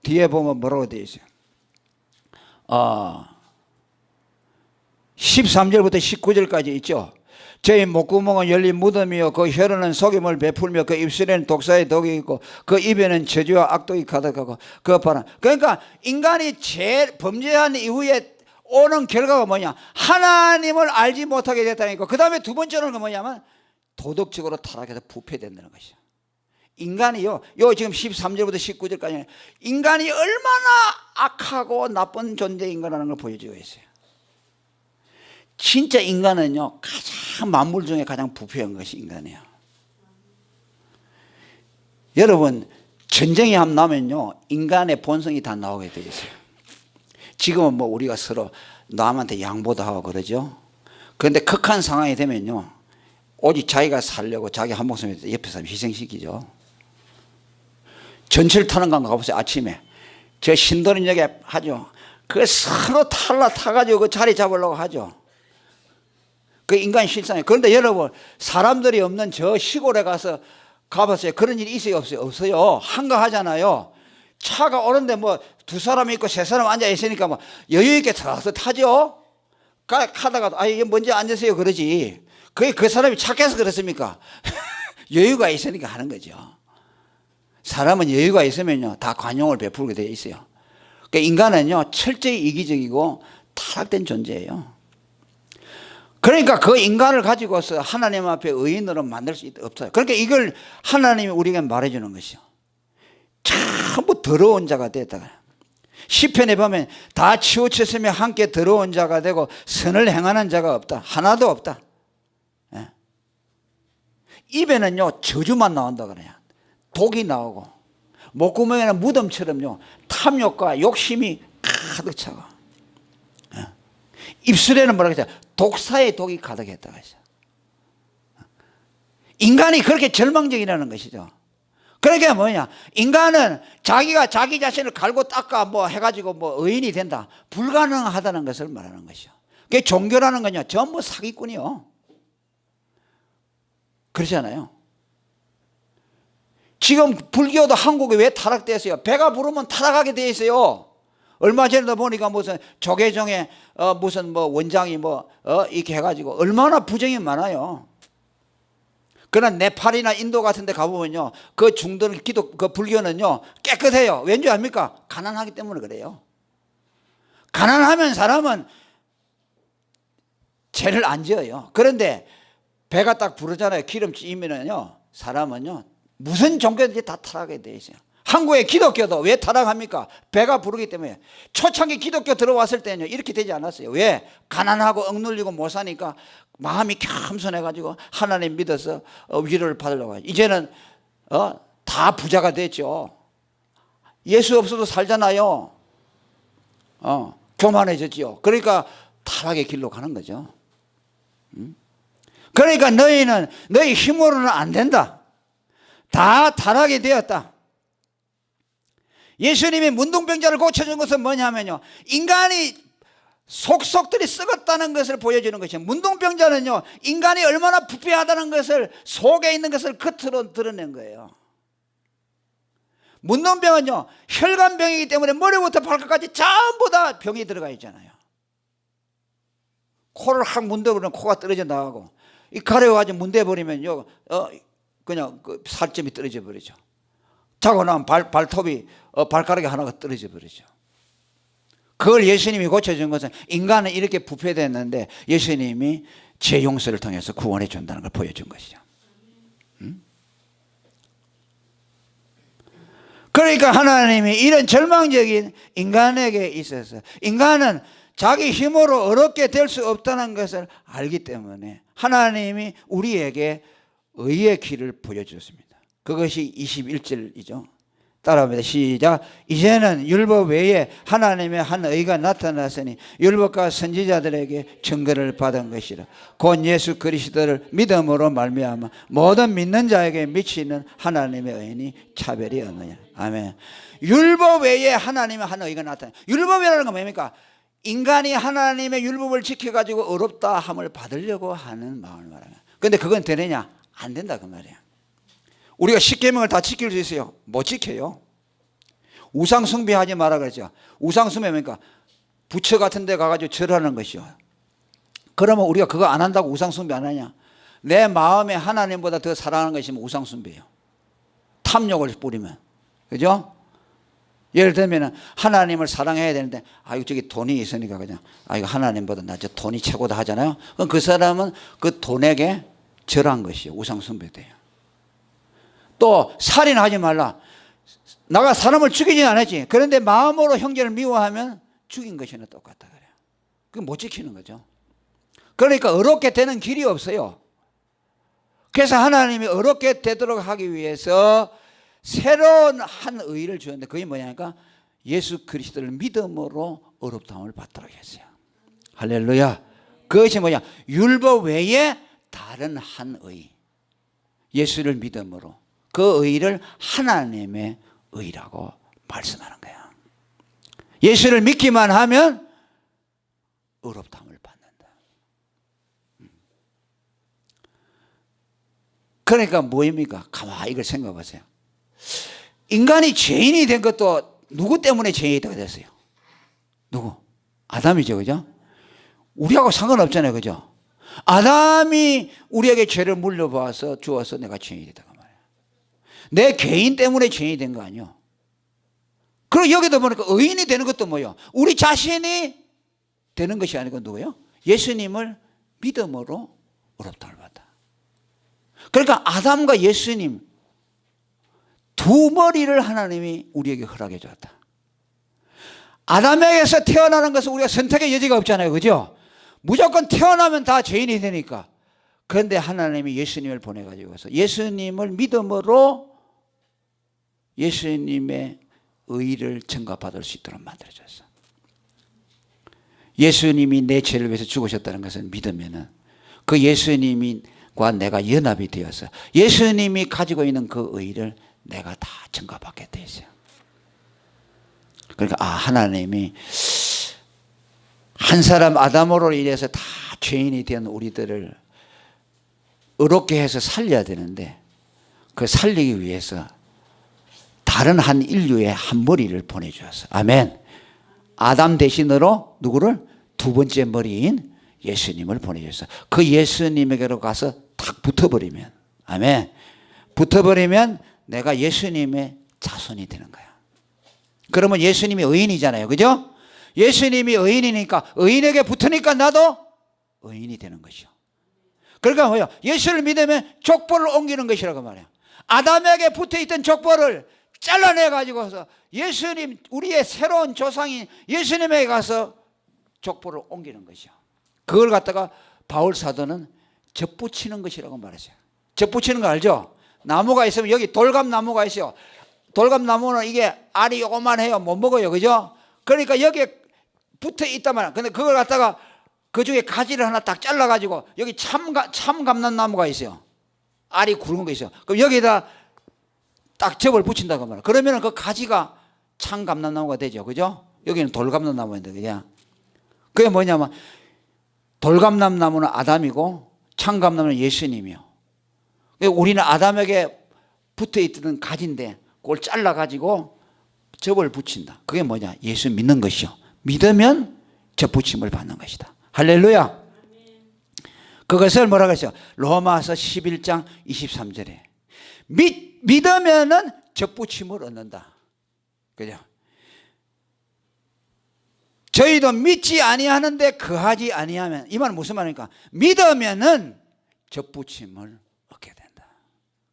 뒤에 보면 뭐라고 되어 있어요? 13절부터 19절까지 있죠. 저희 목구멍은 열린 무덤이요 그 혀로는 속임을 베풀며 그 입술에는 독사의 독이 있고 그 입에는 저주와 악독이 가득하고 그 바람. 그러니까 인간이 범죄한 이후에 오는 결과가 뭐냐? 하나님을 알지 못하게 됐다니까. 그 다음에 두 번째는 뭐냐면 도덕적으로 타락해서 부패된다는 것이죠. 인간이요, 지금 13절부터 19절까지 인간이 얼마나 악하고 나쁜 존재인가라는 걸 보여주고 있어요. 진짜 인간은요, 가장 만물 중에 가장 부패한 것이 인간이에요. 여러분, 전쟁이 한번 나면요, 인간의 본성이 다 나오게 되어 있어요. 지금은 뭐 우리가 서로 남한테 양보도 하고 그러죠. 그런데 극한 상황이 되면요, 오직 자기가 살려고 자기 한 목숨에 옆에 사람 희생시키죠. 전철 타는 거 가보세요. 아침에 저 신도림역에 하죠. 그 서로 타가지고 그 자리 잡으려고 하죠. 그 인간 실상이에요. 그런데 여러분, 사람들이 없는 저 시골에 가봤어요. 그런 일이 있어요, 없어요? 없어요. 한가하잖아요. 차가 오는데 뭐 두 사람 있고 세 사람 앉아 있으니까 뭐 여유 있게 들어가서 타죠. 가다가 이게 먼저 앉으세요 그러지. 그게 그 사람이 착해서 그렇습니까? 여유가 있으니까 하는 거죠. 사람은 여유가 있으면요, 다 관용을 베풀게 되어 있어요. 그러니까 인간은요, 철저히 이기적이고 타락된 존재예요. 그러니까 그 인간을 가지고서 하나님 앞에 의인으로 만들 수 없어요. 그러니까 이걸 하나님이 우리에게 말해주는 것이요. 전부 더러운 자가 됐다가 시편에 보면 다 치우쳤으며 함께 더러운 자가 되고 선을 행하는 자가 없다. 하나도 없다. 예. 입에는요, 저주만 나온다 그래요. 독이 나오고 목구멍에는 무덤처럼요, 탐욕과 욕심이 가득 차고, 예. 입술에는 뭐라 그랬어요? 독사의 독이 가득했다고 했어요. 인간이 그렇게 절망적이라는 것이죠. 그러니까 뭐냐? 인간은 자기가 자기 자신을 갈고 닦아 뭐 해가지고 뭐 의인이 된다. 불가능하다는 것을 말하는 것이요. 그게 종교라는 건요, 전부 사기꾼이요. 그렇잖아요. 지금 불교도 한국에 왜 타락됐어요? 배가 부르면 타락하게 돼 있어요. 얼마 전에도 보니까 무슨 조계종에 무슨 뭐 원장이 이렇게 해가지고 얼마나 부정이 많아요. 그러나 네팔이나 인도 같은 데 가보면요, 그 중도는 그 불교는요, 깨끗해요. 왠지 압니까? 가난하기 때문에 그래요. 가난하면 사람은 죄를 안 지어요. 그런데 배가 딱 부르잖아요. 기름 찌면은요, 사람은요, 무슨 종교든지 다 타락하게 돼 있어요. 한국의 기독교도 왜 타락합니까? 배가 부르기 때문에. 초창기 기독교 들어왔을 때는요, 이렇게 되지 않았어요. 왜? 가난하고 억눌리고 못 사니까 마음이 겸손해가지고 하나님 믿어서 위로를 받으려고 하죠. 이제는 다 부자가 됐죠. 예수 없어도 살잖아요. 교만해졌지요. 그러니까 타락의 길로 가는 거죠. 그러니까 너희는 너희 힘으로는 안 된다. 다 타락이 되었다. 예수님이 문둥병자를 고쳐준 것은 뭐냐면요, 인간이 속속들이 썩었다는 것을 보여주는 것이죠. 문둥병자는요, 인간이 얼마나 부패하다는 것을, 속에 있는 것을 겉으로 드러낸 거예요. 문둥병은요, 혈관병이기 때문에 머리부터 발끝까지 전부 다 병이 들어가 있잖아요. 코를 확 문대버리면 코가 떨어져 나가고, 이 가려가지고 문대버리면요, 그냥 그 살점이 떨어져 버리죠. 자고 나면 발톱이, 발가락이 하나가 떨어져 버리죠. 그걸 예수님이 고쳐준 것은, 인간은 이렇게 부패됐는데 예수님이 죄 용서를 통해서 구원해 준다는 걸 보여준 것이죠. 그러니까 하나님이 이런 절망적인 인간에게 있어서, 인간은 자기 힘으로 어렵게 될 수 없다는 것을 알기 때문에 하나님이 우리에게 의의 길을 보여주었습니다. 그것이 21절이죠. 따라합니다. 시작. 이제는 율법 외에 하나님의 한 의가 나타났으니 율법과 선지자들에게 증거를 받은 것이라. 곧 예수 그리스도를 믿음으로 말미암아 모든 믿는 자에게 미치는 하나님의 의인이 차별이 없느냐. 아멘. 율법 외에 하나님의 한 의가 나타나. 율법이라는 건 뭡니까? 인간이 하나님의 율법을 지켜가지고 어렵다 함을 받으려고 하는 마음을 말하는. 그런데 그건 되느냐? 안 된다 그 말이야. 우리가 10계명을 다 지킬 수 있어요? 못 지켜요. 우상 숭배하지 마라 그랬죠. 우상 숭배 뭡니까? 부처 같은 데 가가지고 절하는 것이요. 그러면 우리가 그거 안 한다고 우상 숭배 안 하냐? 내 마음에 하나님보다 더 사랑하는 것이면 우상 숭배예요. 탐욕을 뿌리면. 그죠? 예를 들면 하나님을 사랑해야 되는데, 아이고 저기 돈이 있으니까 그냥, 아이고 하나님보다 나 저 돈이 최고다 하잖아요. 그럼 그 사람은 그 돈에게 절한 것이요. 우상 숭배돼요. 또 살인하지 말라. 나가 사람을 죽이진 않았지. 그런데 마음으로 형제를 미워하면 죽인 것이나 똑같다 그래요. 그거 못 지키는 거죠. 그러니까 어렵게 되는 길이 없어요. 그래서 하나님이 어렵게 되도록 하기 위해서 새로운 한 의를 주었는데, 그게 뭐냐니까 예수 그리스도를 믿음으로 어렵다함을 받도록 했어요. 할렐루야. 그것이 뭐냐? 율법 외에 다른 한 의, 예수를 믿음으로, 그 의를 하나님의 의라고 말씀하는 거야. 예수를 믿기만 하면 의롭다함을 받는다. 그러니까 뭐입니까? 가만히 이걸 생각해 보세요. 인간이 죄인이 된 것도 누구 때문에 죄인이 됐어요? 누구? 아담이죠, 그죠? 우리하고 상관없잖아요, 그죠? 아담이 우리에게 죄를 물려봐서 주어서 내가 죄인이 됐다. 내 개인 때문에 죄인이 된 거 아니요. 그리고 여기도 보니까 의인이 되는 것도 뭐예요? 우리 자신이 되는 것이 아니고 누구예요? 예수님을 믿음으로 의롭다함을 받다. 그러니까 아담과 예수님 두 머리를 하나님이 우리에게 허락해 줬다. 아담에게서 태어나는 것은 우리가 선택의 여지가 없잖아요, 그죠? 무조건 태어나면 다 죄인이 되니까. 그런데 하나님이 예수님을 보내가지고 예수님을 믿음으로 예수님의 의를 증거받을 수 있도록 만들어줬어. 예수님이 내 죄를 위해서 죽으셨다는 것을 믿으면은 그 예수님과 내가 연합이 되어서 예수님이 가지고 있는 그 의를 내가 다 증거받게 돼 있어요. 그러니까 하나님이 한 사람 아담으로 인해서 다 죄인이 된 우리들을 의롭게 해서 살려야 되는데, 그 살리기 위해서 다른 한 인류의 한 머리를 보내주었어. 아멘. 아담 대신으로 누구를? 두 번째 머리인 예수님을 보내주었어. 그 예수님에게로 가서 탁 붙어버리면, 아멘, 붙어버리면 내가 예수님의 자손이 되는 거야. 그러면 예수님이 의인이잖아요, 그죠? 예수님이 의인이니까, 의인에게 붙으니까 나도 의인이 되는 것이요. 그러니까 뭐요? 예수를 믿으면 족보를 옮기는 것이라고 말해요. 아담에게 붙어있던 족보를 잘라내가지고서 예수님, 우리의 새로운 조상인 예수님에게 가서 족보를 옮기는 것이요. 그걸 갖다가 바울 사도는 접붙이는 것이라고 말했어요. 접붙이는 거 알죠? 나무가 있으면 여기 돌감나무가 있어요. 돌감나무는 이게 알이 요만해요. 못 먹어요. 그죠? 그러니까 여기에 붙어 있단 말이야. 근데 그걸 갖다가 그 중에 가지를 하나 딱 잘라가지고 여기 참감람나무가 있어요. 알이 굵은 거 있어요. 그럼 여기다 딱 접을 붙인다고 말이야. 그러면 그 가지가 참감람나무가 되죠. 그죠? 여기는 돌감람나무인데, 그냥. 그게 뭐냐면 돌감람나무는 아담이고 참감나무는 예수님이요. 우리는 아담에게 붙어있던 가지인데 그걸 잘라가지고 접을 붙인다. 그게 뭐냐? 예수 믿는 것이요. 믿으면 접붙임을 받는 것이다. 할렐루야. 그것을 뭐라고 했어요? 로마서 11장 23절에 믿으면은 접붙임을 얻는다. 그죠? 저희도 믿지 아니하는데 거하지 아니하면, 이 말은 무슨 말입니까? 믿으면은 접붙임을 얻게 된다.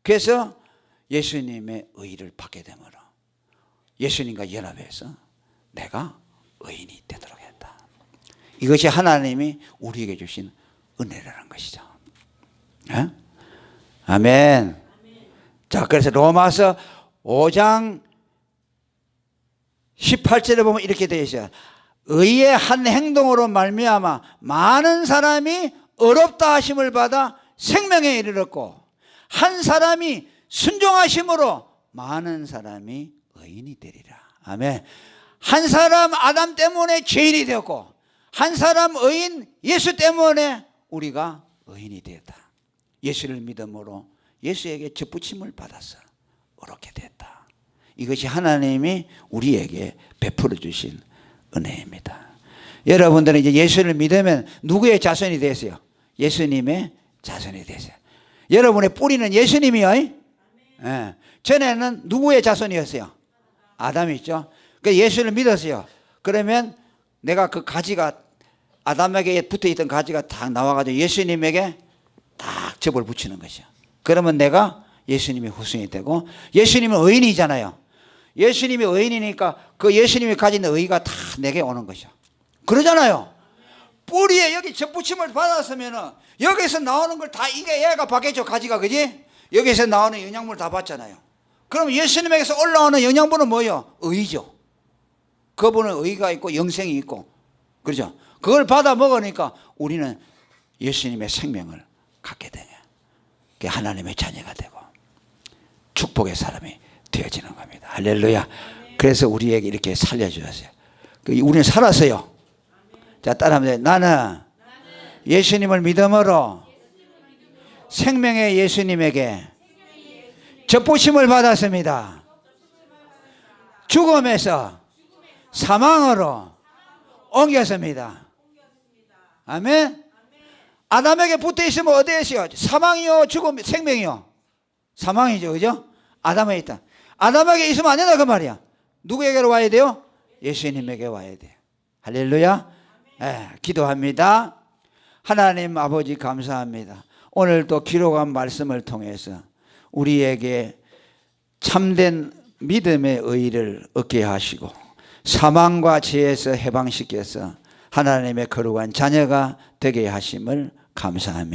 그래서 예수님의 의를 받게 되므로 예수님과 연합해서 내가 의인이 되도록 했다. 이것이 하나님이 우리에게 주신 은혜라는 것이죠. 네? 아멘. 자, 그래서 로마서 5장 18절에 보면 이렇게 되어 있어요. 의의 한 행동으로 말미암아 많은 사람이 의롭다 하심을 받아 생명에 이르렀고, 한 사람이 순종하심으로 많은 사람이 의인이 되리라. 아멘. 한 사람 아담 때문에 죄인이 되었고, 한 사람 의인 예수 때문에 우리가 의인이 되었다. 예수를 믿음으로 예수에게 접붙임을 받아서 의롭게 됐다. 이것이 하나님이 우리에게 베풀어 주신 은혜입니다. 여러분들은 이제 예수를 믿으면 누구의 자손이 되세요? 예수님의 자손이 되세요. 여러분의 뿌리는 예수님이요. 네. 전에는 누구의 자손이었어요? 아담이죠. 그러니까 예수를 믿었어요. 그러면 내가 그 가지가 아담에게 붙어있던 가지가 딱 나와가지고 예수님에게 딱 접을 붙이는 것이요. 그러면 내가 예수님의 후손이 되고, 예수님은 의인이잖아요. 예수님이 의인이니까 그 예수님이 가진 의의가 다 내게 오는 것이요. 그러잖아요. 뿌리에 여기 접붙임을 받았으면 여기서 나오는 걸 다 이게 얘가 받겠죠. 가지가. 그지? 여기서 나오는 영양분을 다 받잖아요. 그럼 예수님에게서 올라오는 영양분은 뭐예요? 의죠. 그분은 의가 있고 영생이 있고, 그렇죠? 그걸 받아 먹으니까 우리는 예수님의 생명을 갖게 되냐. 그게 하나님의 자녀가 되고 축복의 사람이 되어지는 겁니다. 할렐루야. 그래서 우리에게 이렇게 살려주셨어요. 우리는 살았어요. 자, 따라하면 나는 예수님을 믿음으로 생명의 예수님에게 접붙임을 받았습니다. 죽음에서 사망으로 옮겼습니다. 아멘. 아담에게 붙어 있으면 어디에 있어요? 사망이요, 죽음, 생명이요. 사망이죠, 그죠? 아담에 있다. 아담에게 있으면 안 된다 그 말이야. 누구에게로 와야 돼요? 예수님에게 와야 돼요. 할렐루야. 네, 기도합니다. 하나님 아버지 감사합니다. 오늘 또 기록한 말씀을 통해서 우리에게 참된 믿음의 의의를 얻게 하시고 사망과 죄에서 해방시켜서 하나님의 거룩한 자녀가 되게 하심을 감사합니다.